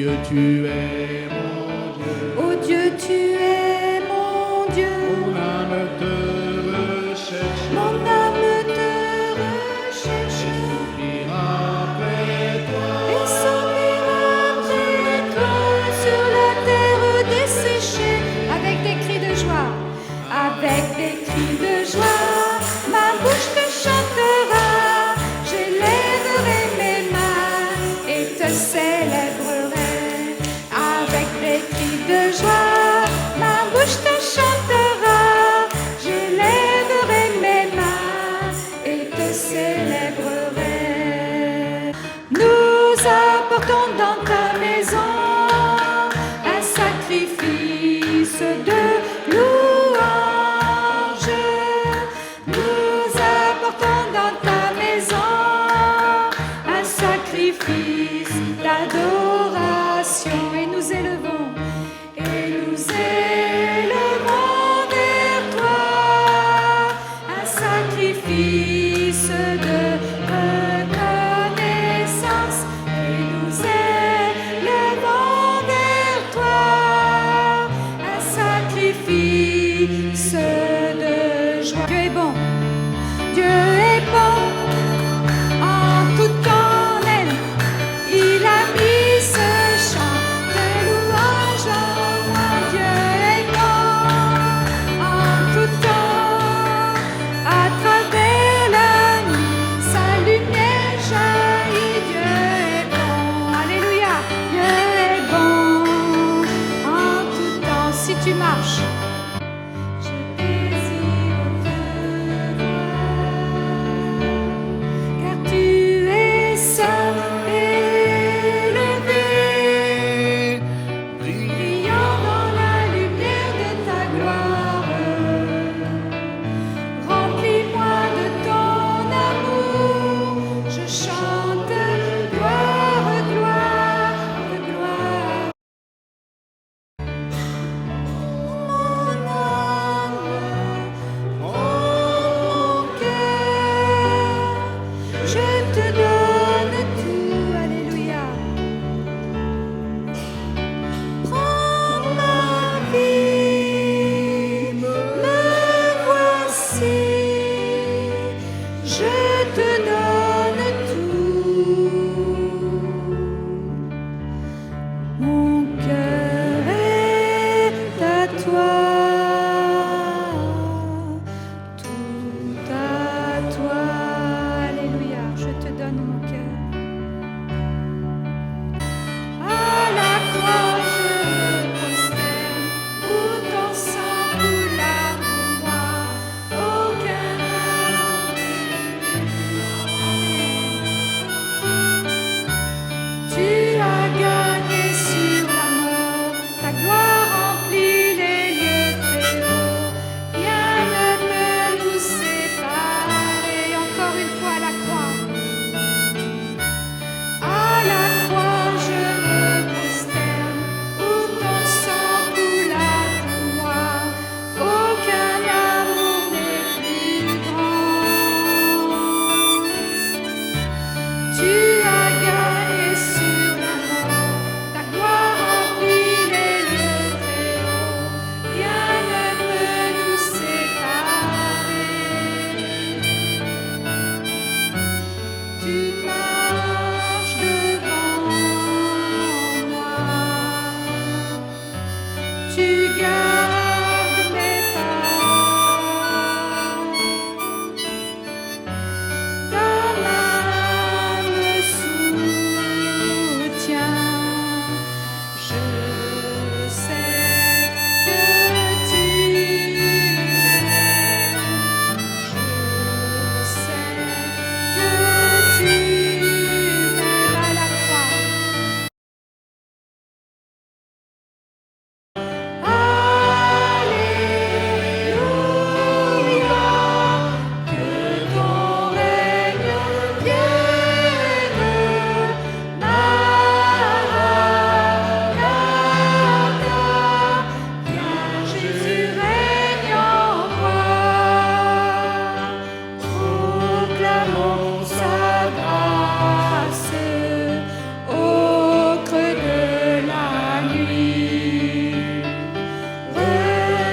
Dieu, tu es mon Dieu. Oh Dieu, tu es mon Dieu. Mon âme te recherche. Mon âme te recherche. Soupira après toi. Et soupira après toi sur la terre desséchée. Avec des cris de joie. Avec des cris de joie. Ma bouche te chantera. J'élèverai mes mains et te célébrerai. Avec des cris de joie, ma bouche te chantera. J'élèverai mes mains et te célébrerai. Nous apportons dans ta maison un sacrifice de louange. Nous apportons dans ta maison un sacrifice d'adoration et nous élevons vers toi un sacrifice de reconnaissance et nous élevons vers toi un sacrifice de joie. Dieu est bon, Dieu est bon. En tout temps, il a mis ce chant de louange en moi. Dieu est bon en tout temps. À travers la nuit, sa lumière jaillit. Dieu est bon. Alléluia. Dieu est bon en tout temps. Si tu marches, je désire te voir, car tu es saint, élevé, brillant dans la lumière de ta gloire. Remplis-moi de ton amour, je chante gloire, gloire, gloire.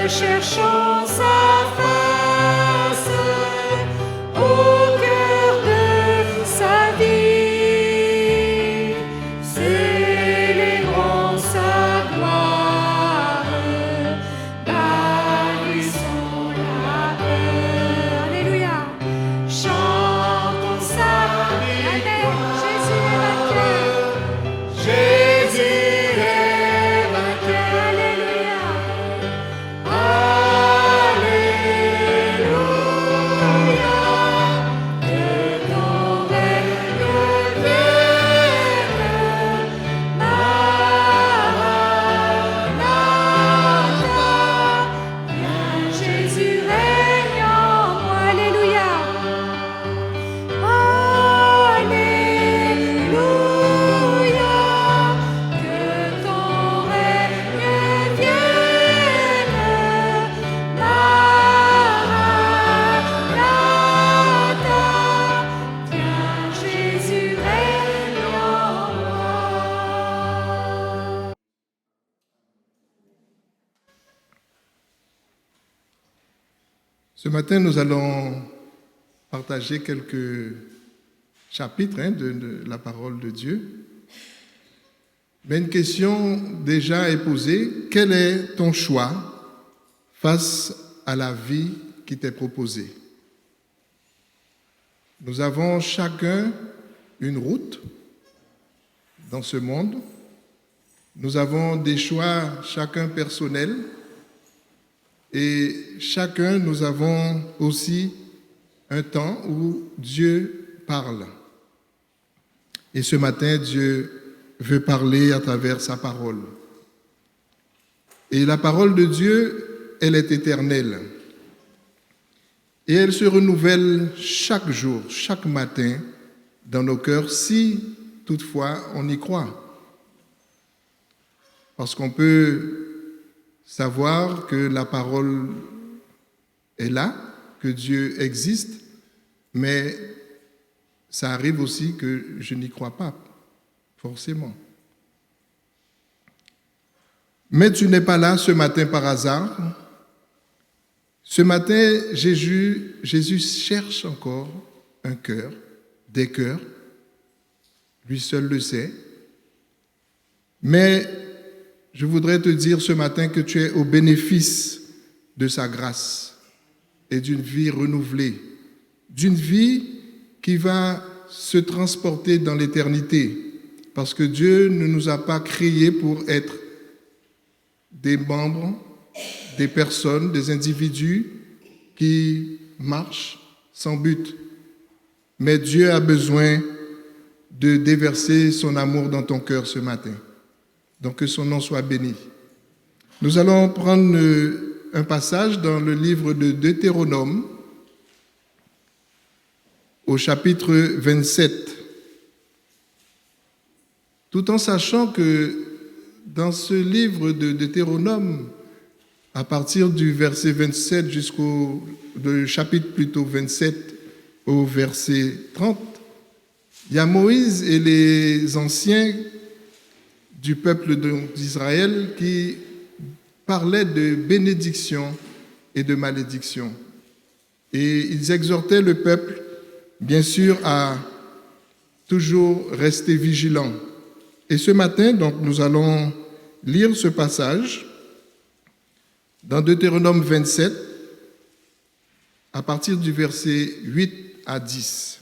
Recherchons sa face au cœur de sa vie, célébrons sa gloire, bannissons la peur. Alléluia. Chantons sa Amen. Jésus est vainqueur. Jésus est vainqueur. Alléluia. Ce matin, nous allons partager quelques chapitres de la parole de Dieu. Mais une question déjà est posée. Quel est ton choix face à la vie qui t'est proposée? Nous avons chacun une route dans ce monde. Nous avons des choix chacun personnels. Et chacun, nous avons aussi un temps où Dieu parle. Et ce matin, Dieu veut parler à travers sa parole. Et la parole de Dieu, elle est éternelle. Et elle se renouvelle chaque jour, chaque matin, dans nos cœurs, si toutefois on y croit. Parce qu'on peut savoir que la parole est là, que Dieu existe, mais ça arrive aussi que je n'y crois pas, forcément. Mais tu n'es pas là ce matin par hasard. Ce matin, Jésus cherche encore un cœur, des cœurs. Lui seul le sait. Mais je voudrais te dire ce matin que tu es au bénéfice de sa grâce et d'une vie renouvelée, d'une vie qui va se transporter dans l'éternité, parce que Dieu ne nous a pas créés pour être des membres, des personnes, des individus qui marchent sans but. Mais Dieu a besoin de déverser son amour dans ton cœur ce matin. Donc que son nom soit béni. Nous allons prendre un passage dans le livre de Deutéronome, au chapitre 27. Tout en sachant que dans ce livre de Deutéronome, à partir du verset 27 jusqu'au chapitre plutôt 27 au verset 30, il y a Moïse et les anciens du peuple d'Israël qui parlaient de bénédiction et de malédiction. Et ils exhortaient le peuple, bien sûr, à toujours rester vigilant. Et ce matin, donc, nous allons lire ce passage dans Deutéronome 27, à partir du verset 8 à 10.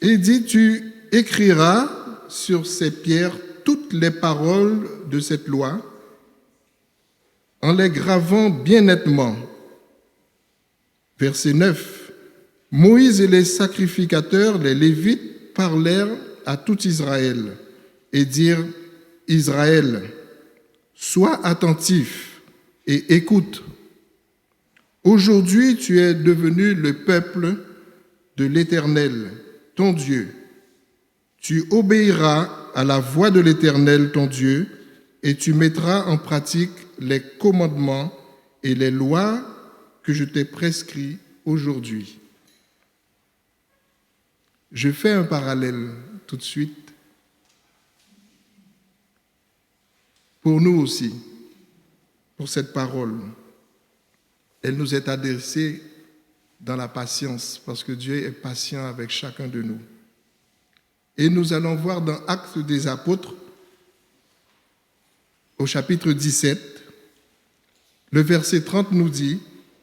Et il dit, tu écriras sur ces pierres toutes les paroles de cette loi, en les gravant bien nettement. Verset 9. Moïse et les sacrificateurs, les Lévites, parlèrent à tout Israël et dirent, Israël, sois attentif et écoute. Aujourd'hui, tu es devenu le peuple de l'Éternel, ton Dieu. Tu obéiras à la voix de l'Éternel, ton Dieu, et tu mettras en pratique les commandements et les lois que je t'ai prescrits aujourd'hui. Je fais un parallèle tout de suite pour nous aussi, pour cette parole. Elle nous est adressée dans la patience, parce que Dieu est patient avec chacun de nous. Et nous allons voir dans Actes des Apôtres, au chapitre 17, le verset 30 nous dit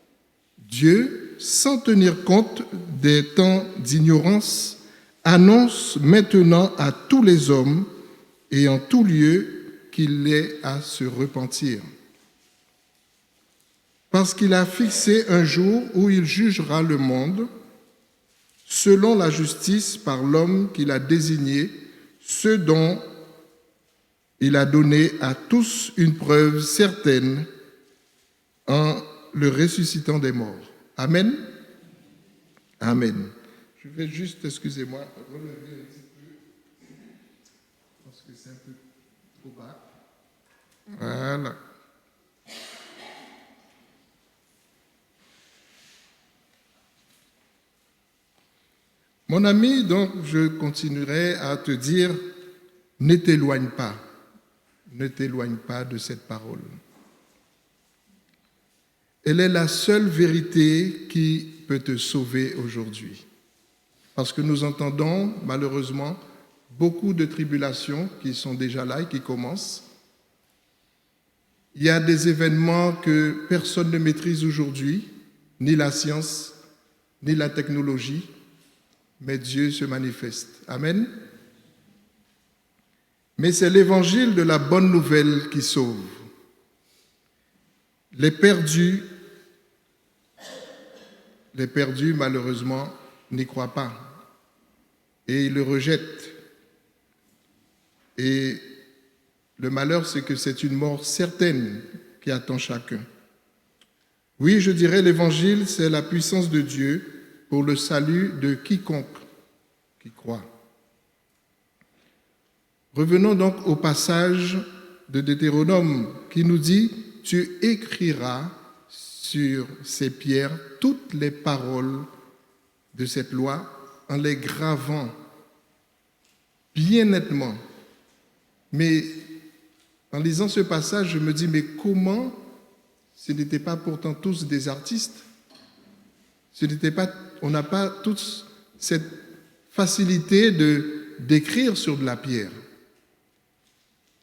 « Dieu, sans tenir compte des temps d'ignorance, annonce maintenant à tous les hommes et en tout lieu qu'il est à se repentir. Parce qu'il a fixé un jour où il jugera le monde, selon la justice par l'homme qu'il a désigné, ce dont il a donné à tous une preuve certaine en le ressuscitant des morts. » Amen. Amen. Je vais juste, excusez-moi, relever un petit peu, parce que c'est un peu trop bas. Voilà. Mon ami, donc, je continuerai à te dire, ne t'éloigne pas de cette parole. Elle est la seule vérité qui peut te sauver aujourd'hui. Parce que nous entendons, malheureusement, beaucoup de tribulations qui sont déjà là et qui commencent. Il y a des événements que personne ne maîtrise aujourd'hui, ni la science, ni la technologie, mais Dieu se manifeste. Amen. Mais c'est l'évangile de la bonne nouvelle qui sauve. Les perdus, malheureusement, n'y croient pas et ils le rejettent. Et le malheur, c'est que c'est une mort certaine qui attend chacun. Oui, je dirais l'évangile, c'est la puissance de Dieu pour le salut de quiconque qui croit. Revenons donc au passage de Deutéronome qui nous dit « Tu écriras sur ces pierres toutes les paroles de cette loi en les gravant bien nettement. » Mais en lisant ce passage, je me dis, mais comment ce n'étaient pas pourtant tous des artistes? On n'a pas tous cette facilité d'écrire sur de la pierre.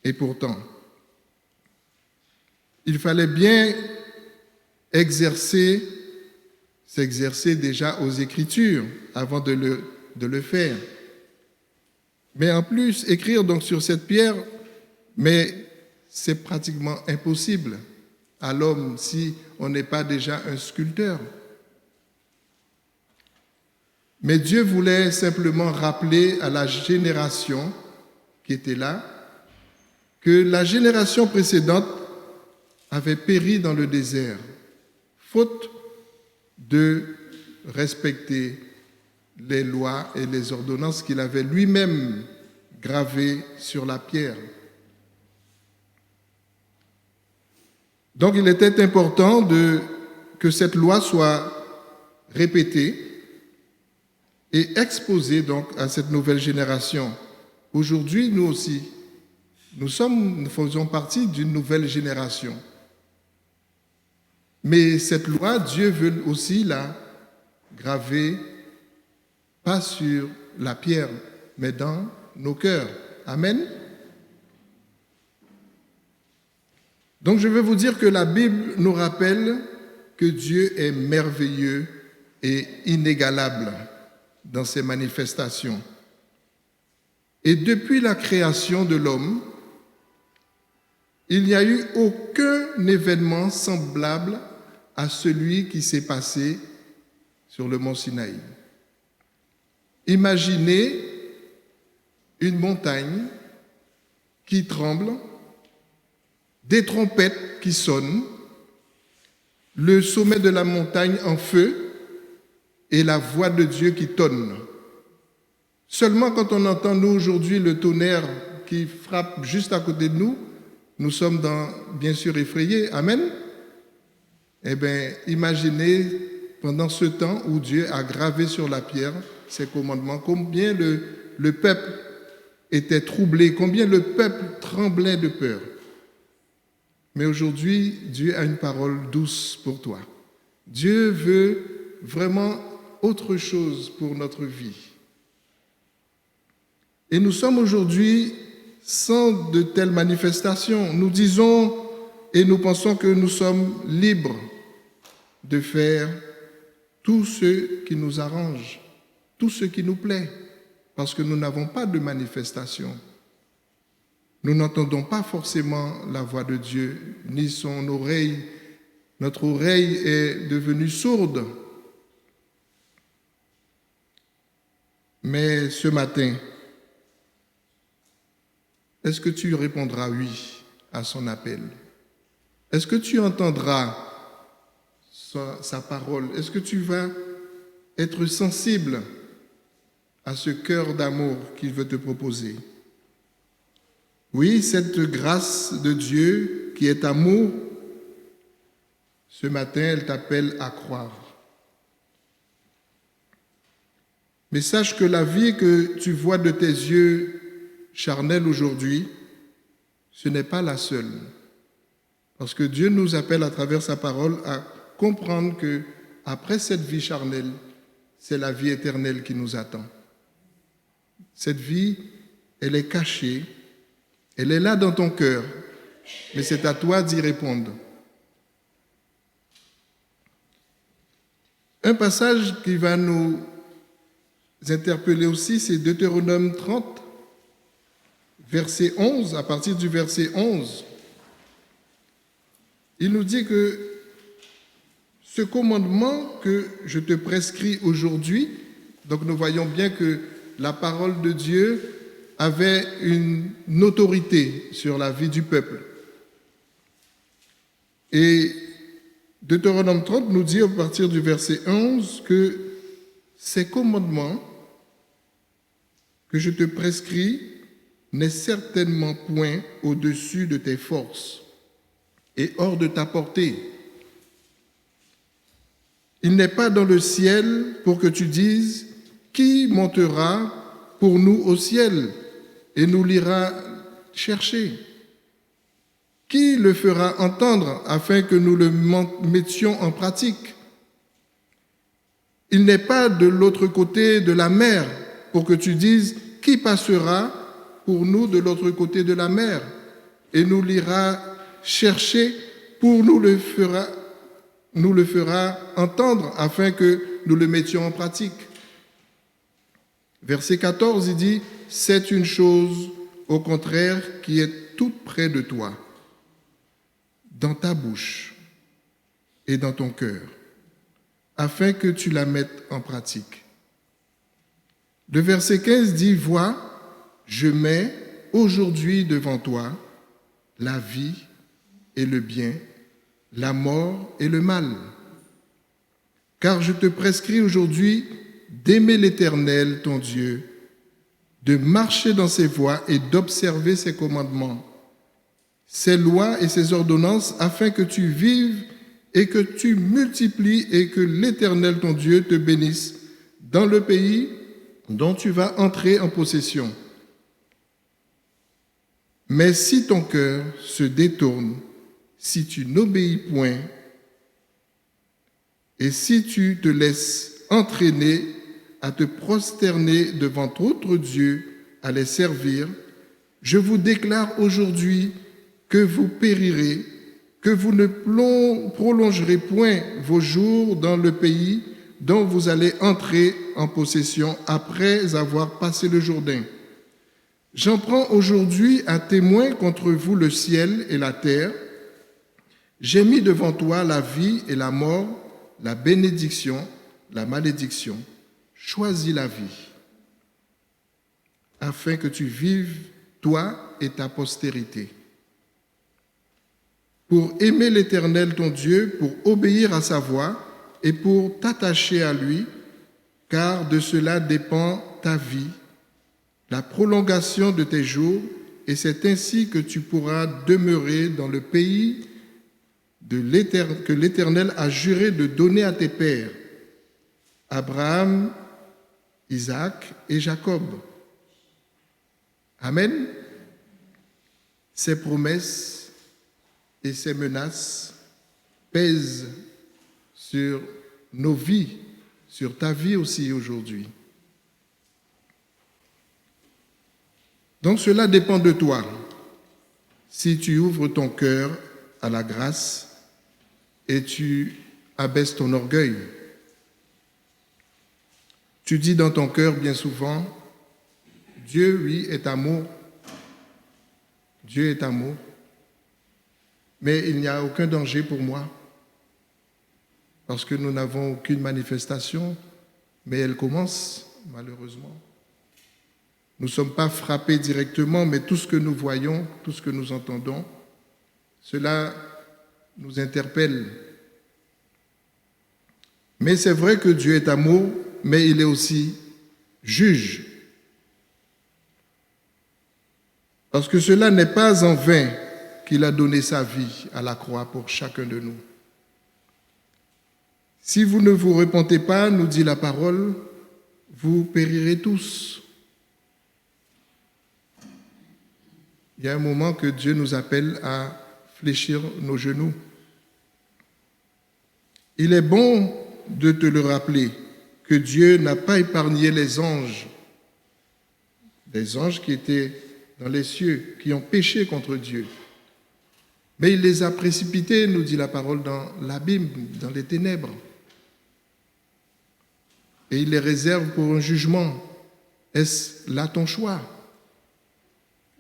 Et pourtant, il fallait bien s'exercer déjà aux Écritures avant de le faire. Mais en plus, écrire donc sur cette pierre, mais c'est pratiquement impossible à l'homme si on n'est pas déjà un sculpteur. Mais Dieu voulait simplement rappeler à la génération qui était là que la génération précédente avait péri dans le désert, faute de respecter les lois et les ordonnances qu'il avait lui-même gravées sur la pierre. Donc il était important que cette loi soit répétée et exposée donc à cette nouvelle génération. Aujourd'hui, nous aussi, nous faisons partie d'une nouvelle génération. Mais cette loi, Dieu veut aussi la graver, pas sur la pierre, mais dans nos cœurs. Amen. Donc je veux vous dire que la Bible nous rappelle que Dieu est merveilleux et inégalable dans ses manifestations. Et depuis la création de l'homme, il n'y a eu aucun événement semblable à celui qui s'est passé sur le mont Sinaï. Imaginez une montagne qui tremble, des trompettes qui sonnent, le sommet de la montagne en feu et la voix de Dieu qui tonne. Seulement quand on entend, nous, aujourd'hui, le tonnerre qui frappe juste à côté de nous, nous sommes bien sûr effrayés. Amen. Eh bien, imaginez pendant ce temps où Dieu a gravé sur la pierre ses commandements, combien le peuple était troublé, combien le peuple tremblait de peur. Mais aujourd'hui, Dieu a une parole douce pour toi. Dieu veut vraiment autre chose pour notre vie. Et nous sommes aujourd'hui sans de telles manifestations. Nous disons et nous pensons que nous sommes libres de faire tout ce qui nous arrange, tout ce qui nous plaît, parce que nous n'avons pas de manifestation. Nous n'entendons pas forcément la voix de Dieu, ni son oreille. Notre oreille est devenue sourde. Mais ce matin, est-ce que tu répondras oui à son appel? Est-ce que tu entendras sa parole? Est-ce que tu vas être sensible à ce cœur d'amour qu'il veut te proposer? Oui, cette grâce de Dieu qui est amour, ce matin, elle t'appelle à croire. Mais sache que la vie que tu vois de tes yeux charnels aujourd'hui, ce n'est pas la seule. Parce que Dieu nous appelle à travers sa parole à comprendre que après cette vie charnelle, c'est la vie éternelle qui nous attend. Cette vie, elle est cachée, elle est là dans ton cœur, mais c'est à toi d'y répondre. Un passage qui va nous interpeller aussi, c'est Deutéronome 30, verset 11, à partir du verset 11. Il nous dit que ce commandement que je te prescris aujourd'hui, donc nous voyons bien que la parole de Dieu avait une autorité sur la vie du peuple. Et Deutéronome 30 nous dit à partir du verset 11 que ces commandements que je te prescris n'est certainement point au-dessus de tes forces et hors de ta portée. Il n'est pas dans le ciel pour que tu dises « Qui montera pour nous au ciel et nous l'ira chercher? Qui le fera entendre afin que nous le mettions en pratique? Il n'est pas de l'autre côté de la mer pour que tu dises « Qui passera pour nous de l'autre côté de la mer et nous l'ira chercher pour nous le fera entendre afin que nous le mettions en pratique. » Verset 14, il dit « C'est une chose, au contraire, qui est toute près de toi, dans ta bouche et dans ton cœur, afin que tu la mettes en pratique. » Le verset 15 dit « Vois, je mets aujourd'hui devant toi la vie et le bien, la mort et le mal. Car je te prescris aujourd'hui d'aimer l'Éternel, ton Dieu, de marcher dans ses voies et d'observer ses commandements, ses lois et ses ordonnances, afin que tu vives et que tu multiplies et que l'Éternel, ton Dieu, te bénisse dans le pays dont tu vas entrer en possession. Mais si ton cœur se détourne, si tu n'obéis point, et si tu te laisses entraîner à te prosterner devant d'autres dieux, à les servir, je vous déclare aujourd'hui que vous périrez, que vous ne prolongerez point vos jours dans le pays dont vous allez entrer en possession après avoir passé le Jourdain. J'en prends aujourd'hui à témoin contre vous le ciel et la terre. J'ai mis devant toi la vie et la mort, la bénédiction, la malédiction. Choisis la vie, afin que tu vives, toi et ta postérité. Pour aimer l'Éternel ton Dieu, pour obéir à sa voix et pour t'attacher à lui, car de cela dépend ta vie, la prolongation de tes jours, et c'est ainsi que tu pourras demeurer dans le pays que l'Éternel a juré de donner à tes pères, Abraham, Isaac et Jacob. Amen. Ces promesses et ces menaces pèsent sur nos vies, sur ta vie aussi aujourd'hui. Donc cela dépend de toi. Si tu ouvres ton cœur à la grâce et tu abaisses ton orgueil, tu dis dans ton cœur bien souvent, Dieu, oui, est amour. Dieu est amour. Mais il n'y a aucun danger pour moi. Parce que nous n'avons aucune manifestation, mais elle commence, malheureusement. Nous ne sommes pas frappés directement, mais tout ce que nous voyons, tout ce que nous entendons, cela nous interpelle. Mais c'est vrai que Dieu est amour, mais il est aussi juge. Parce que cela n'est pas en vain qu'il a donné sa vie à la croix pour chacun de nous. Si vous ne vous repentez pas, nous dit la parole, vous périrez tous. Il y a un moment que Dieu nous appelle à fléchir nos genoux. Il est bon de te le rappeler que Dieu n'a pas épargné les anges qui étaient dans les cieux, qui ont péché contre Dieu. Mais il les a précipités, nous dit la parole, dans l'abîme, dans les ténèbres. Et il les réserve pour un jugement. Est-ce là ton choix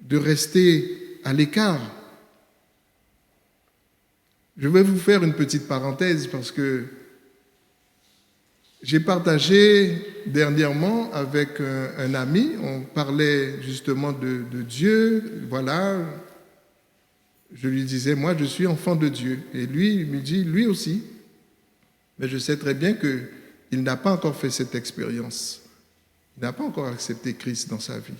de rester à l'écart? Je vais vous faire une petite parenthèse parce que j'ai partagé dernièrement avec un ami, on parlait justement de Dieu, voilà, je lui disais, moi je suis enfant de Dieu, et lui, il me dit, lui aussi, mais je sais très bien qu'il n'a pas encore fait cette expérience, il n'a pas encore accepté Christ dans sa vie.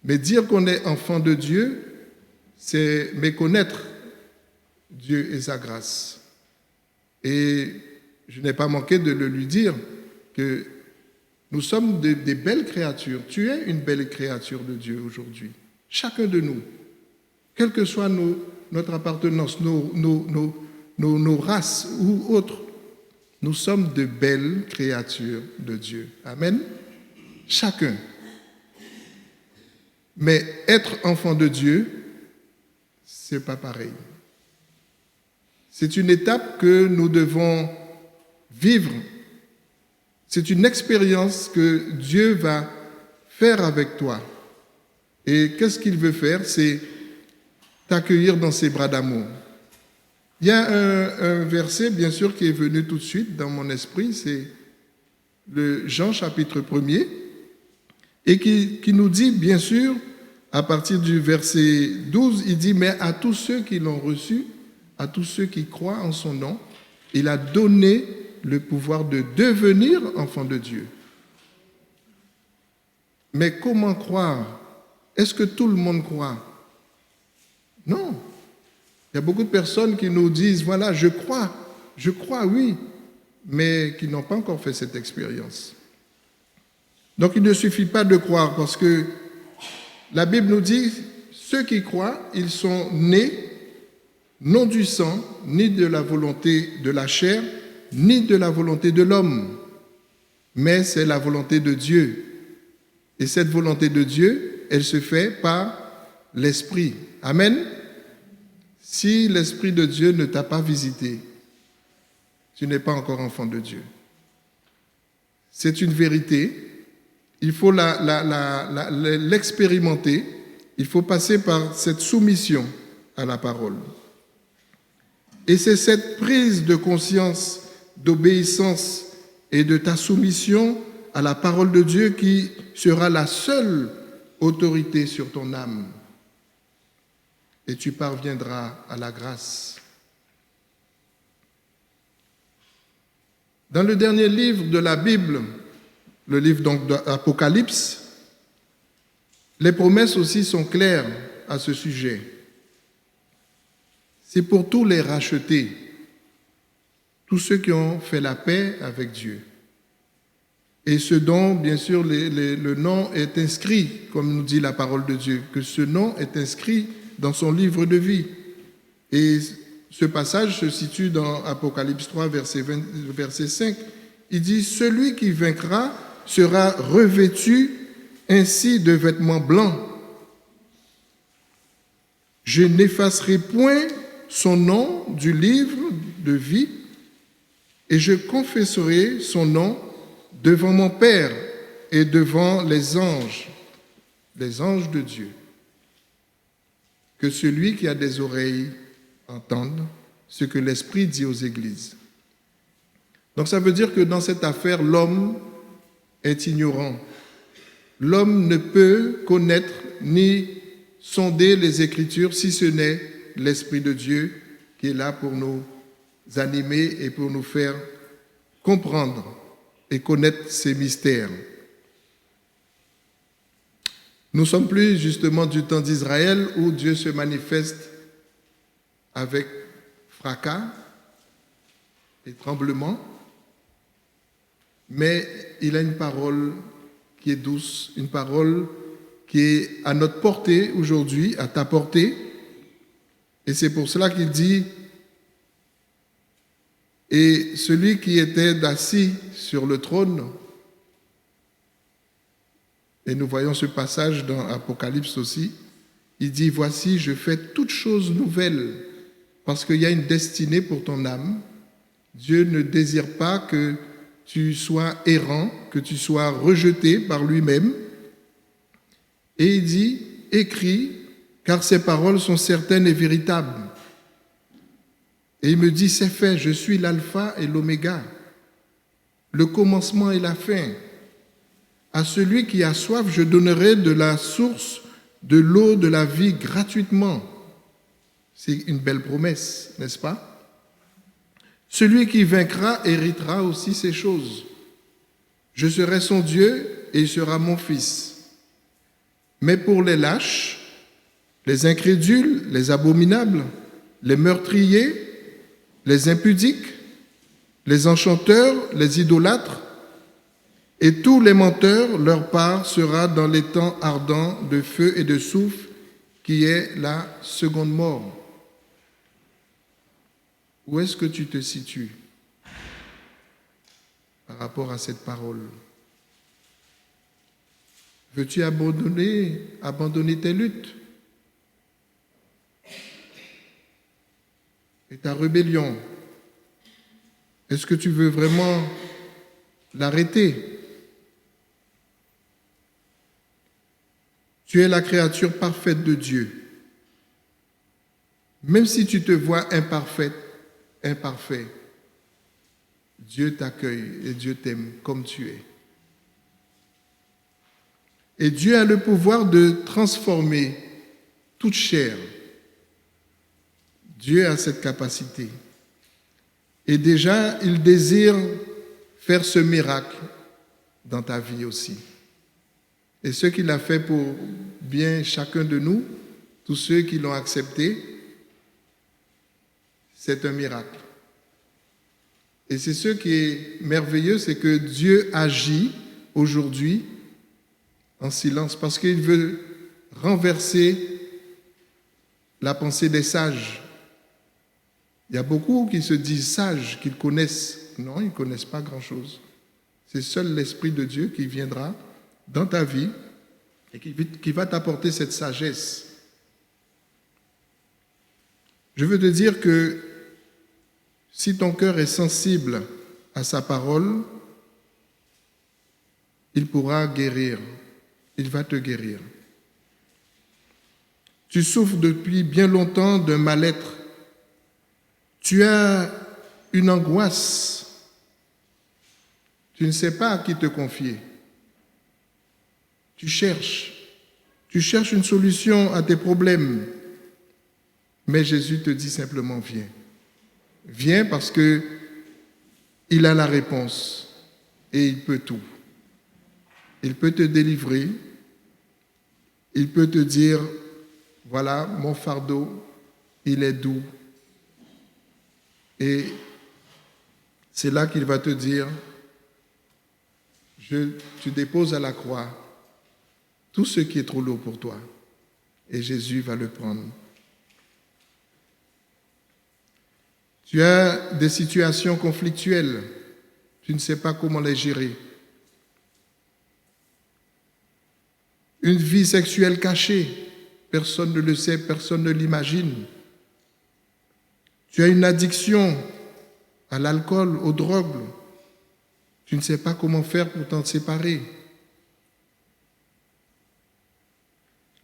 Mais dire qu'on est enfant de Dieu, c'est méconnaître Dieu et sa grâce. Et je n'ai pas manqué de le lui dire que nous sommes des belles créatures. Tu es une belle créature de Dieu aujourd'hui. Chacun de nous, quelle que soit notre appartenance, nos races ou autres, nous sommes de belles créatures de Dieu. Amen. Chacun. Mais être enfant de Dieu, c'est pas pareil. C'est une étape que nous devons vivre. C'est une expérience que Dieu va faire avec toi. Et qu'est-ce qu'il veut faire? C'est t'accueillir dans ses bras d'amour. Il y a un verset, bien sûr, qui est venu tout de suite dans mon esprit, c'est le Jean chapitre 1er, et qui nous dit, bien sûr, à partir du verset 12, il dit, mais à tous ceux qui l'ont reçu, à tous ceux qui croient en son nom, il a donné le pouvoir de devenir enfants de Dieu. Mais comment croire? Est-ce que tout le monde croit? Non. Il y a beaucoup de personnes qui nous disent, voilà, je crois, oui, mais qui n'ont pas encore fait cette expérience. Donc il ne suffit pas de croire, parce que la Bible nous dit, ceux qui croient, ils sont nés non du sang, ni de la volonté de la chair, ni de la volonté de l'homme, mais c'est la volonté de Dieu. Et cette volonté de Dieu, elle se fait par l'Esprit. Amen. Si l'Esprit de Dieu ne t'a pas visité, tu n'es pas encore enfant de Dieu. C'est une vérité. Il faut l'expérimenter. Il faut passer par cette soumission à la parole. Et c'est cette prise de conscience, d'obéissance et de ta soumission à la parole de Dieu qui sera la seule autorité sur ton âme. Et tu parviendras à la grâce. Dans le dernier livre de la Bible, le livre donc d'Apocalypse, les promesses aussi sont claires à ce sujet. C'est pour tous les rachetés, tous ceux qui ont fait la paix avec Dieu. Et ce dont, bien sûr, le nom est inscrit, comme nous dit la parole de Dieu, que ce nom est inscrit dans son livre de vie. Et ce passage se situe dans Apocalypse 3, verset 5. Il dit « Celui qui vaincra sera revêtu ainsi de vêtements blancs. Je n'effacerai point son nom du livre de vie et je confesserai son nom devant mon Père et devant les anges de Dieu. Que celui qui a des oreilles entende ce que l'Esprit dit aux églises. » Donc ça veut dire que dans cette affaire, l'homme est ignorant. L'homme ne peut connaître ni sonder les Écritures si ce n'est l'Esprit de Dieu qui est là pour nous animer et pour nous faire comprendre et connaître ces mystères. Nous ne sommes plus justement du temps d'Israël où Dieu se manifeste avec fracas et tremblement, mais il a une parole qui est douce, une parole qui est à notre portée aujourd'hui, à ta portée. Et c'est pour cela qu'il dit « Et celui qui était assis sur le trône », et nous voyons ce passage dans Apocalypse aussi, il dit « Voici, je fais toutes choses nouvelles » parce qu'il y a une destinée pour ton âme. Dieu ne désire pas que tu sois errant, que tu sois rejeté par lui-même. Et il dit, écris, car ces paroles sont certaines et véritables. Et il me dit, c'est fait, je suis l'alpha et l'oméga, le commencement et la fin. À celui qui a soif, je donnerai de la source de l'eau de la vie gratuitement. C'est une belle promesse, n'est-ce pas? Celui qui vaincra héritera aussi ces choses. Je serai son Dieu et il sera mon fils. Mais pour les lâches, les incrédules, les abominables, les meurtriers, les impudiques, les enchanteurs, les idolâtres et tous les menteurs, leur part sera dans les temps ardents de feu et de soufre, qui est la seconde mort. Où est-ce que tu te situes par rapport à cette parole? Veux-tu abandonner tes luttes et ta rébellion? Est-ce que tu veux vraiment l'arrêter? Tu es la créature parfaite de Dieu. Même si tu te vois imparfait, Dieu t'accueille et Dieu t'aime comme tu es. Et Dieu a le pouvoir de transformer toute chair. Dieu a cette capacité. Et déjà, il désire faire ce miracle dans ta vie aussi. Et ce qu'il a fait pour bien chacun de nous, tous ceux qui l'ont accepté, c'est un miracle. Et c'est ce qui est merveilleux, c'est que Dieu agit aujourd'hui en silence parce qu'il veut renverser la pensée des sages. Il y a beaucoup qui se disent sages, qu'ils connaissent. Non, ils ne connaissent pas grand-chose. C'est seul l'Esprit de Dieu qui viendra dans ta vie et qui va t'apporter cette sagesse. Je veux te dire que si ton cœur est sensible à sa parole, il pourra guérir. Il va te guérir. Tu souffres depuis bien longtemps d'un mal-être. Tu as une angoisse. Tu ne sais pas à qui te confier. Tu cherches une solution à tes problèmes. Mais Jésus te dit simplement, viens. Viens parce que il a la réponse et il peut tout. Il peut te délivrer. Il peut te dire, voilà, mon fardeau, il est doux. Et c'est là qu'il va te dire, tu déposes à la croix tout ce qui est trop lourd pour toi. Et Jésus va le prendre. Tu as des situations conflictuelles. Tu ne sais pas comment les gérer. Une vie sexuelle cachée. Personne ne le sait, personne ne l'imagine. Tu as une addiction à l'alcool, aux drogues. Tu ne sais pas comment faire pour t'en séparer.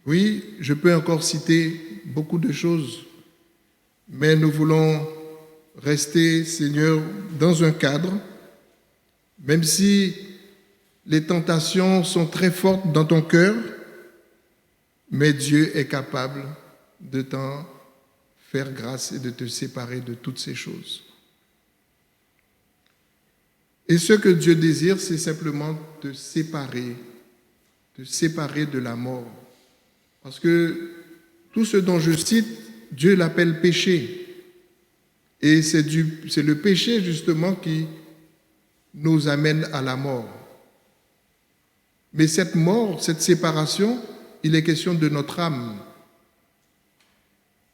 Oui, je peux encore citer beaucoup de choses, mais nous voulons rester, Seigneur, dans un cadre, même si les tentations sont très fortes dans ton cœur, mais Dieu est capable de t'en faire grâce et de te séparer de toutes ces choses. Et ce que Dieu désire, c'est simplement te séparer de la mort. Parce que tout ce dont je cite, Dieu l'appelle péché. Et c'est le péché justement qui nous amène à la mort. Mais cette mort, cette séparation, il est question de notre âme.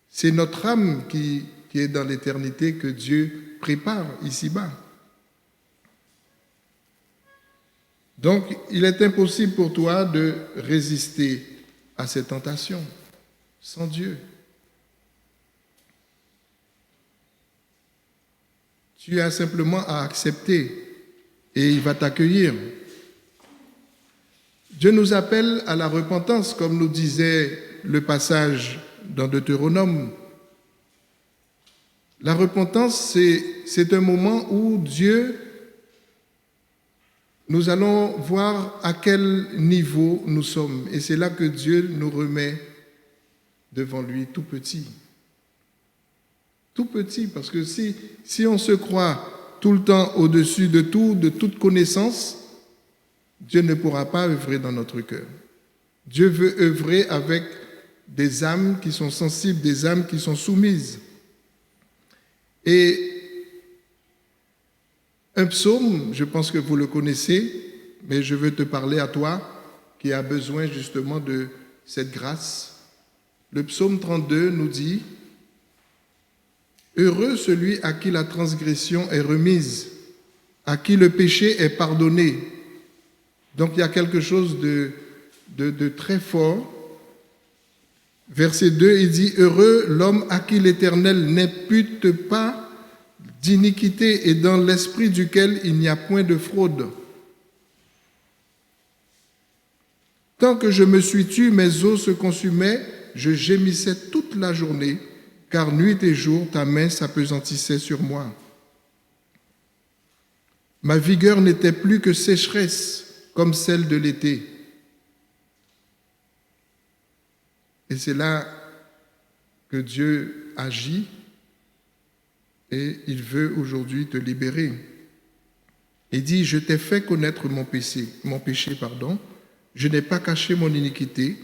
C'est notre âme qui est dans l'éternité que Dieu prépare ici-bas. Donc, il est impossible pour toi de résister à ces tentations sans Dieu. Tu as simplement à accepter et il va t'accueillir. Dieu nous appelle à la repentance, comme nous disait le passage dans Deutéronome. La repentance, c'est un moment où Dieu, nous allons voir à quel niveau nous sommes. Et c'est là que Dieu nous remet devant lui tout petit. Tout petit, parce que si on se croit tout le temps au-dessus de tout, de toute connaissance, Dieu ne pourra pas œuvrer dans notre cœur. Dieu veut œuvrer avec des âmes qui sont sensibles, des âmes qui sont soumises. Et un psaume, je pense que vous le connaissez, mais je veux te parler à toi qui as besoin justement de cette grâce. Le psaume 32 nous dit « Heureux celui à qui la transgression est remise, à qui le péché est pardonné. » Donc il y a quelque chose de très fort. Verset 2, il dit « Heureux l'homme à qui l'Éternel n'impute pas d'iniquité et dans l'esprit duquel il n'y a point de fraude. Tant que je me suis tu, mes os se consumaient, je gémissais toute la journée, car nuit et jour, ta main s'appesantissait sur moi. Ma vigueur n'était plus que sécheresse, comme celle de l'été. » Et c'est là que Dieu agit et il veut aujourd'hui te libérer. Il dit, je t'ai fait connaître mon péché, je n'ai pas caché mon iniquité,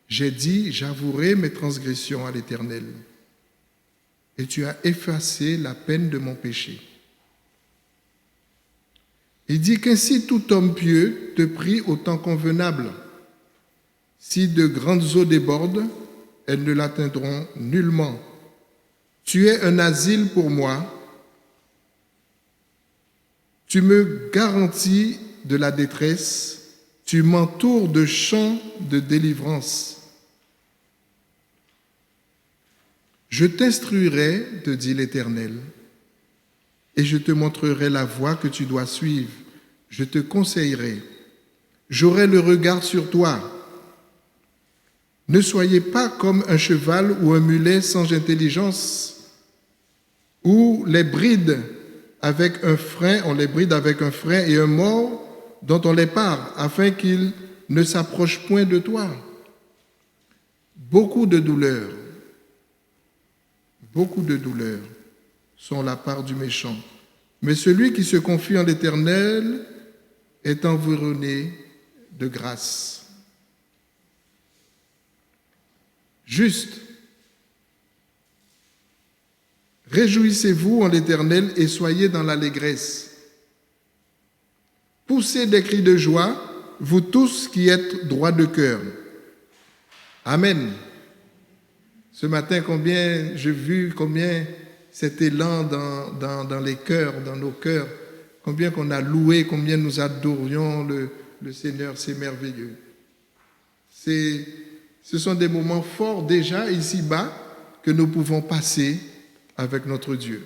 j'ai dit, j'avouerai mes transgressions à l'Éternel. Et tu as effacé la peine de mon péché. Il dit qu'ainsi tout homme pieux te prie au temps convenable. Si de grandes eaux débordent, elles ne l'atteindront nullement. Tu es un asile pour moi. Tu me garantis de la détresse. Tu m'entoures de champs de délivrance. Je t'instruirai, te dit l'Éternel, et je te montrerai la voie que tu dois suivre. Je te conseillerai. J'aurai le regard sur toi. Ne soyez pas comme un cheval ou un mulet sans intelligence, ou les bride avec un frein, on les bride avec un frein et un mors dont on les pare, afin qu'ils ne s'approchent point de toi. Beaucoup de douleurs sont la part du méchant. Mais celui qui se confie en l'Éternel est environné de grâce. Juste. Réjouissez-vous en l'Éternel et soyez dans l'allégresse. Poussez des cris de joie, vous tous qui êtes droits de cœur. Amen. Ce matin, j'ai vu combien cet élan dans les cœurs, dans nos cœurs, combien qu'on a loué, combien nous adorions le Seigneur, c'est merveilleux. Ce sont des moments forts déjà ici-bas que nous pouvons passer avec notre Dieu.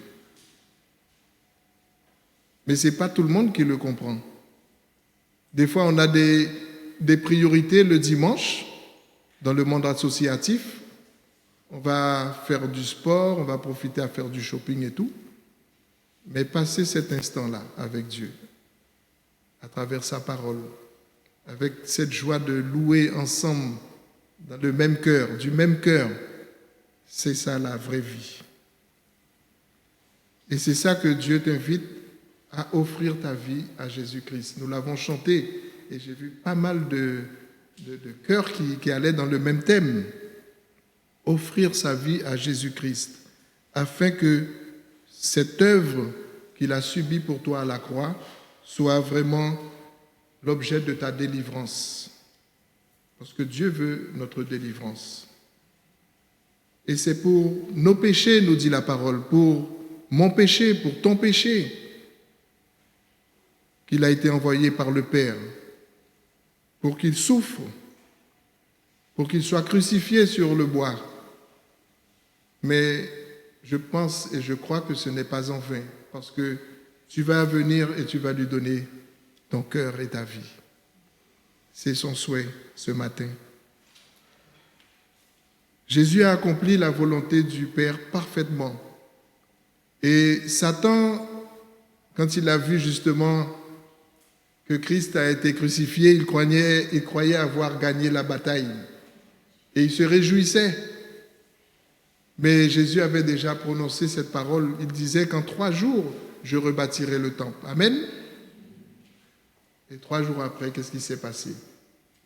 Mais ce n'est pas tout le monde qui le comprend. Des fois, on a des priorités le dimanche dans le monde associatif. On va faire du sport, on va profiter à faire du shopping et tout. Mais passer cet instant-là avec Dieu, à travers sa parole, avec cette joie de louer ensemble, dans le même cœur, du même cœur, c'est ça la vraie vie. Et c'est ça que Dieu t'invite à offrir ta vie à Jésus-Christ. Nous l'avons chanté et j'ai vu pas mal de chœurs qui allaient dans le même thème. Offrir sa vie à Jésus-Christ afin que cette œuvre qu'il a subie pour toi à la croix soit vraiment l'objet de ta délivrance. Parce que Dieu veut notre délivrance. Et c'est pour nos péchés, nous dit la parole, pour mon péché, pour ton péché, qu'il a été envoyé par le Père, pour qu'il souffre, pour qu'il soit crucifié sur le bois. Mais je pense et je crois que ce n'est pas en vain, parce que tu vas venir et tu vas lui donner ton cœur et ta vie. C'est son souhait ce matin. Jésus a accompli la volonté du Père parfaitement. Et Satan, quand il a vu justement que Christ a été crucifié, il croyait avoir gagné la bataille. Et il se réjouissait. Mais Jésus avait déjà prononcé cette parole. Il disait qu'en 3 jours, je rebâtirai le temple. Amen. Et 3 jours après, qu'est-ce qui s'est passé?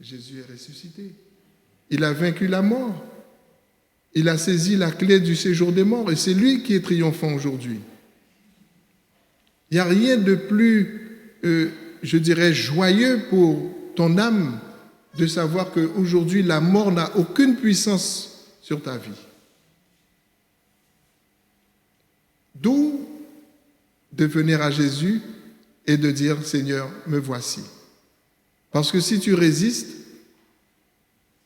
Jésus est ressuscité. Il a vaincu la mort. Il a saisi la clé du séjour des morts. Et c'est lui qui est triomphant aujourd'hui. Il n'y a rien de plus, je dirais, joyeux pour ton âme de savoir qu'aujourd'hui, la mort n'a aucune puissance sur ta vie. D'où de venir à Jésus et de dire, Seigneur, me voici. Parce que si tu résistes,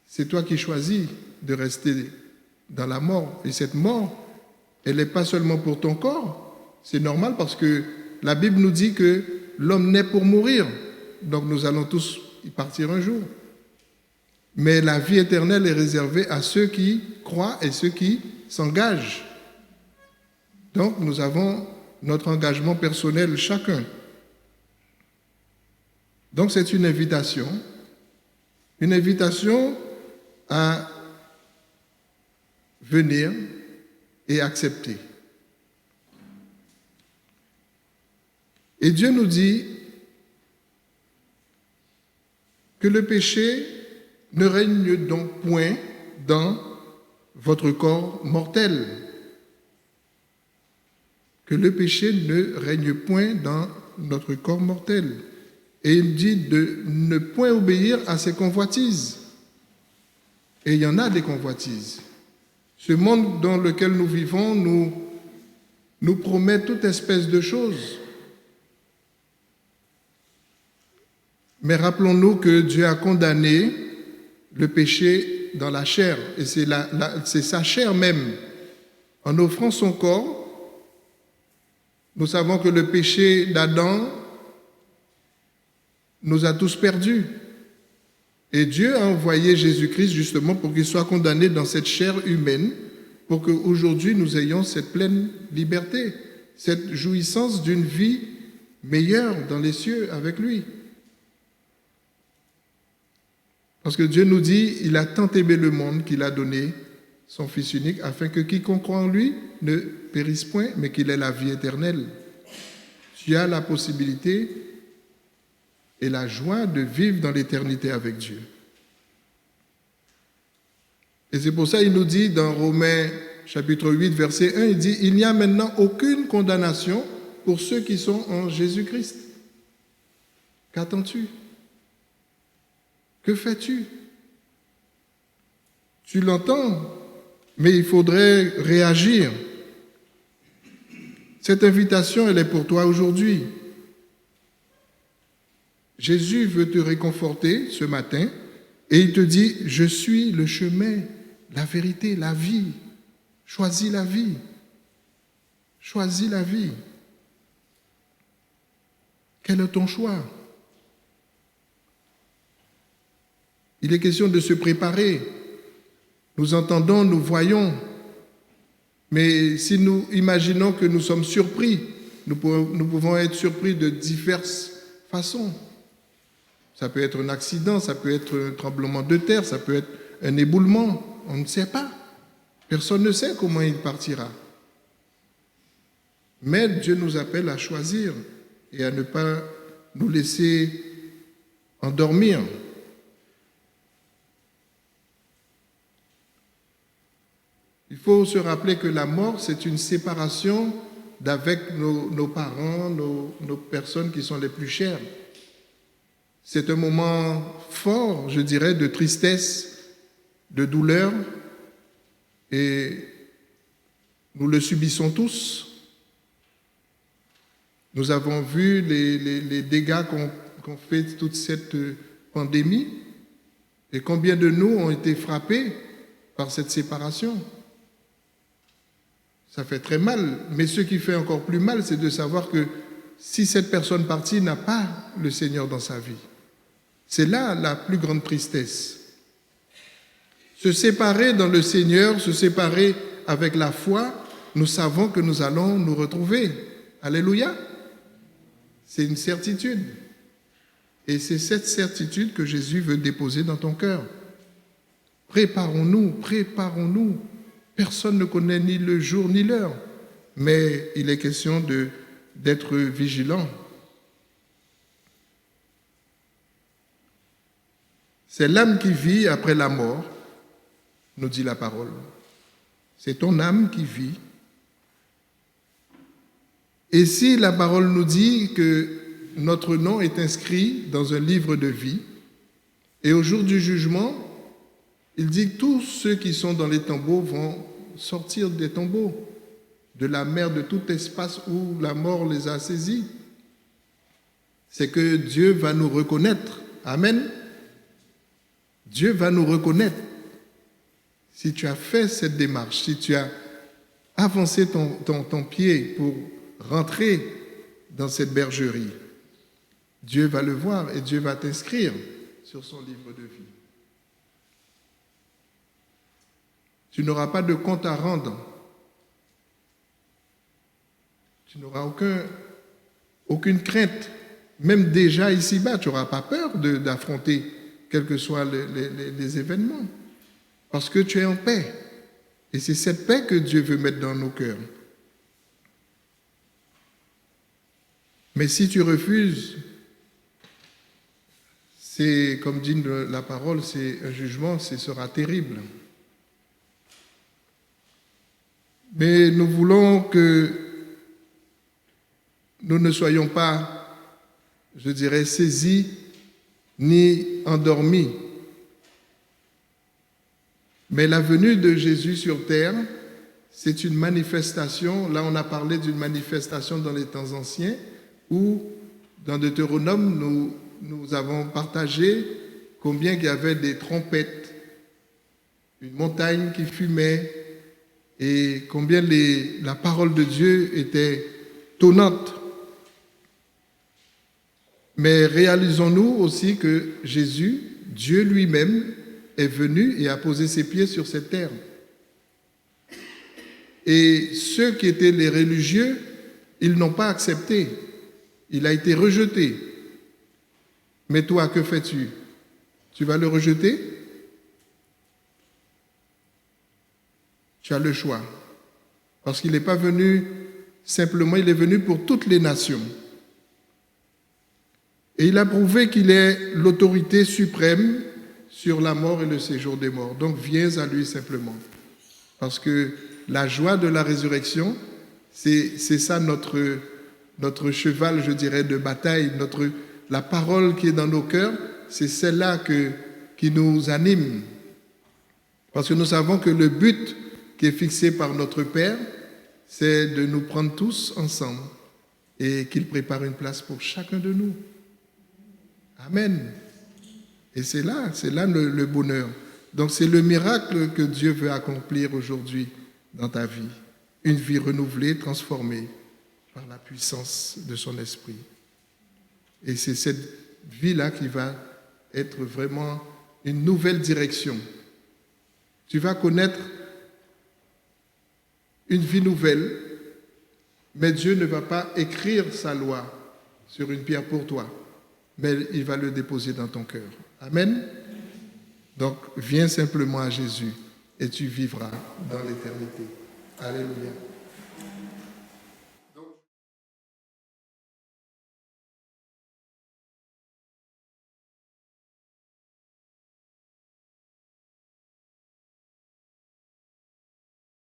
c'est toi qui choisis de rester dans la mort. Et cette mort, elle n'est pas seulement pour ton corps. C'est normal parce que la Bible nous dit que l'homme naît pour mourir. Donc nous allons tous y partir un jour. Mais la vie éternelle est réservée à ceux qui croient et ceux qui s'engagent. Donc nous avons notre engagement personnel chacun. Donc c'est une invitation à venir et accepter. Et Dieu nous dit que le péché ne règne donc point dans votre corps mortel. Que le péché ne règne point dans notre corps mortel. Et il dit de ne point obéir à ses convoitises. Et il y en a des convoitises. Ce monde dans lequel nous vivons nous promet toute espèce de choses. Mais rappelons-nous que Dieu a condamné le péché dans la chair. Et c'est sa chair même. En offrant son corps, nous savons que le péché d'Adam nous a tous perdus. Et Dieu a envoyé Jésus-Christ justement pour qu'il soit condamné dans cette chair humaine, pour qu'aujourd'hui nous ayons cette pleine liberté, cette jouissance d'une vie meilleure dans les cieux avec lui. Parce que Dieu nous dit, il a tant aimé le monde qu'il a donné son Fils unique, afin que quiconque croit en lui ne périsse point, mais qu'il ait la vie éternelle. Tu as la possibilité et la joie de vivre dans l'éternité avec Dieu. Et c'est pour ça qu'il nous dit dans Romains chapitre 8, verset 1, il dit « Il n'y a maintenant aucune condamnation pour ceux qui sont en Jésus-Christ. » Qu'attends-tu? Que fais-tu? Tu l'entends, mais il faudrait réagir. Cette invitation, elle est pour toi aujourd'hui. Jésus veut te réconforter ce matin et il te dit, je suis le chemin, la vérité, la vie. Choisis la vie. Choisis la vie. Quel est ton choix? Il est question de se préparer. Nous entendons, nous voyons. Mais si nous imaginons que nous sommes surpris, nous pouvons être surpris de diverses façons. Ça peut être un accident, ça peut être un tremblement de terre, ça peut être un éboulement. On ne sait pas. Personne ne sait comment il partira. Mais Dieu nous appelle à choisir et à ne pas nous laisser endormir. Il faut se rappeler que la mort, c'est une séparation d'avec nos parents, nos personnes qui sont les plus chères. C'est un moment fort, je dirais, de tristesse, de douleur, et nous le subissons tous. Nous avons vu les dégâts qu'ont fait toute cette pandémie, et combien de nous ont été frappés par cette séparation. Ça fait très mal, mais ce qui fait encore plus mal, c'est de savoir que si cette personne partie n'a pas le Seigneur dans sa vie, c'est là la plus grande tristesse. Se séparer dans le Seigneur, se séparer avec la foi, nous savons que nous allons nous retrouver. Alléluia. C'est une certitude. Et c'est cette certitude que Jésus veut déposer dans ton cœur. Préparons-nous, préparons-nous. Personne ne connaît ni le jour ni l'heure, mais il est question d'être vigilant. C'est l'âme qui vit après la mort, nous dit la parole. C'est ton âme qui vit. Et si la parole nous dit que notre nom est inscrit dans un livre de vie, et au jour du jugement, il dit que tous ceux qui sont dans les tombeaux vont sortir des tombeaux, de la mer, de tout espace où la mort les a saisis. C'est que Dieu va nous reconnaître. Amen. Dieu va nous reconnaître. Si tu as fait cette démarche, si tu as avancé ton pied pour rentrer dans cette bergerie, Dieu va le voir et Dieu va t'inscrire sur son livre de vie. Tu n'auras pas de compte à rendre. Tu n'auras aucune crainte. Même déjà ici-bas, tu n'auras pas peur d'affronter quels que soient les événements. Parce que tu es en paix. Et c'est cette paix que Dieu veut mettre dans nos cœurs. Mais si tu refuses, c'est, comme dit la parole, c'est un jugement, ce sera terrible. Mais nous voulons que nous ne soyons pas, je dirais, saisis ni endormis. Mais la venue de Jésus sur terre, c'est une manifestation. Là, on a parlé d'une manifestation dans les temps anciens, où, dans Deutéronome, nous avons partagé combien il y avait des trompettes, une montagne qui fumait, et combien la parole de Dieu était tonnante. Mais réalisons-nous aussi que Jésus, Dieu lui-même, est venu et a posé ses pieds sur cette terre. Et ceux qui étaient les religieux, ils n'ont pas accepté. Il a été rejeté. Mais toi, que fais-tu? Tu vas le rejeter? Tu as le choix. Parce qu'il n'est pas venu simplement, il est venu pour toutes les nations. Et il a prouvé qu'il est l'autorité suprême sur la mort et le séjour des morts. Donc viens à lui simplement. Parce que la joie de la résurrection, c'est ça notre cheval, je dirais, de bataille. La parole qui est dans nos cœurs, c'est celle-là qui nous anime. Parce que nous savons que le but qui est fixé par notre Père, c'est de nous prendre tous ensemble et qu'il prépare une place pour chacun de nous. Amen. Et c'est là le bonheur. Donc c'est le miracle que Dieu veut accomplir aujourd'hui dans ta vie. Une vie renouvelée, transformée par la puissance de son esprit. Et c'est cette vie-là qui va être vraiment une nouvelle direction. Tu vas connaître une vie nouvelle, mais Dieu ne va pas écrire sa loi sur une pierre pour toi, mais il va le déposer dans ton cœur. Amen. Donc, viens simplement à Jésus et tu vivras dans l'éternité. Alléluia.